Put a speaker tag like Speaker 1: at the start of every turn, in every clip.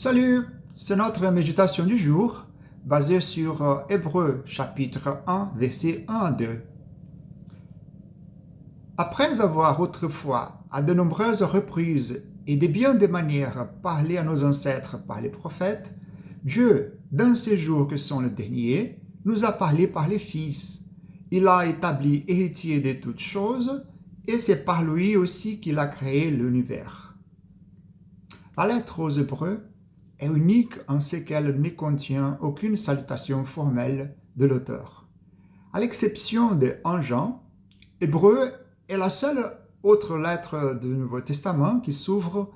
Speaker 1: Salut, c'est notre méditation du jour basée sur Hébreux chapitre 1, versets 1 à 2. Après avoir autrefois, à de nombreuses reprises et de bien des manières, parlé à nos ancêtres par les prophètes, Dieu, dans ces jours que sont les derniers, nous a parlé par les fils. Il a établi héritier de toutes choses et c'est par lui aussi qu'il a créé l'univers. La lettre aux Hébreux est unique en ce qu'elle ne contient aucune salutation formelle de l'auteur. À l'exception de 1 Jean, Hébreu est la seule autre lettre du Nouveau Testament qui s'ouvre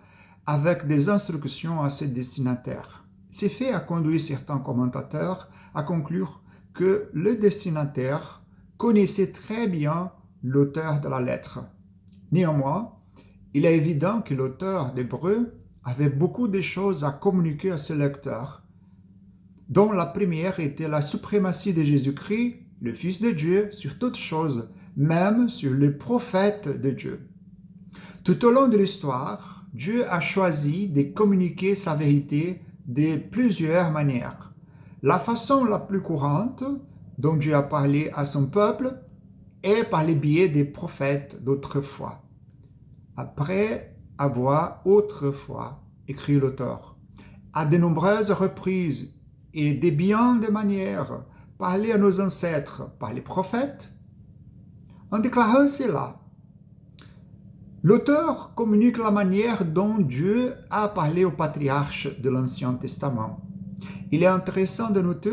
Speaker 1: avec des instructions à ses destinataires. Ces faits a conduit certains commentateurs à conclure que le destinataire connaissait très bien l'auteur de la lettre. Néanmoins, il est évident que l'auteur d'Hébreu avait beaucoup de choses à communiquer à ses lecteurs, dont la première était la suprématie de Jésus-Christ, le Fils de Dieu, sur toutes choses, même sur les prophètes de Dieu. Tout au long de l'histoire, Dieu a choisi de communiquer sa vérité de plusieurs manières. La façon la plus courante dont Dieu a parlé à son peuple est par le biais des prophètes d'autrefois. Après avoir autrefois, écrit l'auteur, à de nombreuses reprises et de bien des manières, parlé à nos ancêtres par les prophètes. En déclarant cela, l'auteur communique la manière dont Dieu a parlé aux patriarches de l'Ancien Testament. Il est intéressant de noter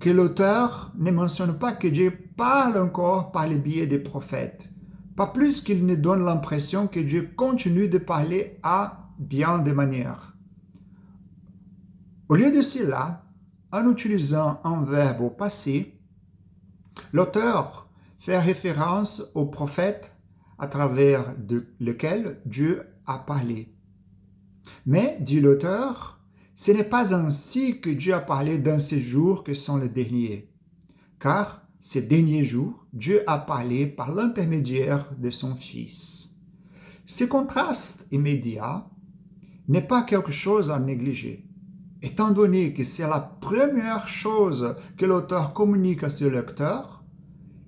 Speaker 1: que l'auteur ne mentionne pas que Dieu parle encore par le biais des prophètes, pas plus qu'il ne donne l'impression que Dieu continue de parler à bien des manières. Au lieu de cela, en utilisant un verbe au passé, l'auteur fait référence aux prophètes à travers lequel Dieu a parlé. Mais, dit l'auteur, ce n'est pas ainsi que Dieu a parlé dans ces jours que sont les derniers, car ces derniers jours, Dieu a parlé par l'intermédiaire de son Fils. Ce contraste immédiat n'est pas quelque chose à négliger. Étant donné que c'est la première chose que l'auteur communique à ses lecteurs,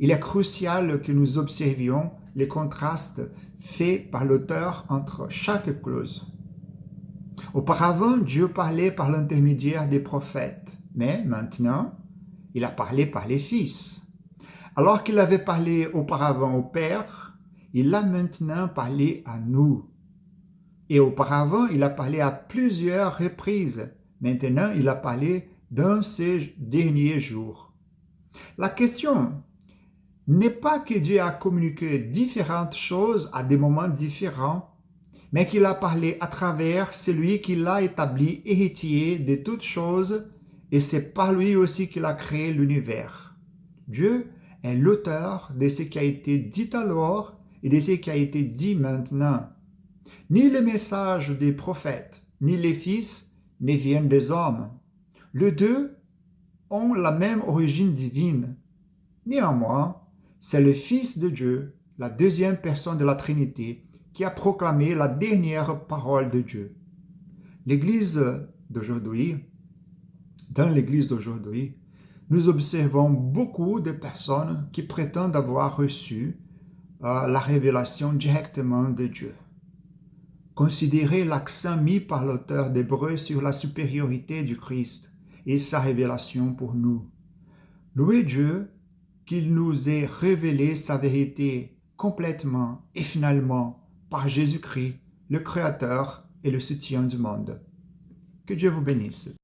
Speaker 1: il est crucial que nous observions les contrastes faits par l'auteur entre chaque clause. Auparavant, Dieu parlait par l'intermédiaire des prophètes, mais maintenant, il a parlé par les fils. Alors qu'il avait parlé auparavant au Père, il a maintenant parlé à nous. Et auparavant, il a parlé à plusieurs reprises. Maintenant, il a parlé dans ces derniers jours. La question n'est pas que Dieu a communiqué différentes choses à des moments différents, mais qu'il a parlé à travers celui qui l'a établi héritier de toutes choses, et c'est par lui aussi qu'il a créé l'univers. Dieu est l'auteur de ce qui a été dit alors et de ce qui a été dit maintenant. Ni les messages des prophètes, ni les fils ne viennent des hommes. Les deux ont la même origine divine. Néanmoins, c'est le Fils de Dieu, la deuxième personne de la Trinité, qui a proclamé la dernière parole de Dieu. Dans l'Église d'aujourd'hui, nous observons beaucoup de personnes qui prétendent avoir reçu la révélation directement de Dieu. Considérez l'accent mis par l'auteur d'Hébreux sur la supériorité du Christ et sa révélation pour nous. Louez Dieu qu'il nous ait révélé sa vérité complètement et finalement par Jésus-Christ, le Créateur et le soutien du monde. Que Dieu vous bénisse.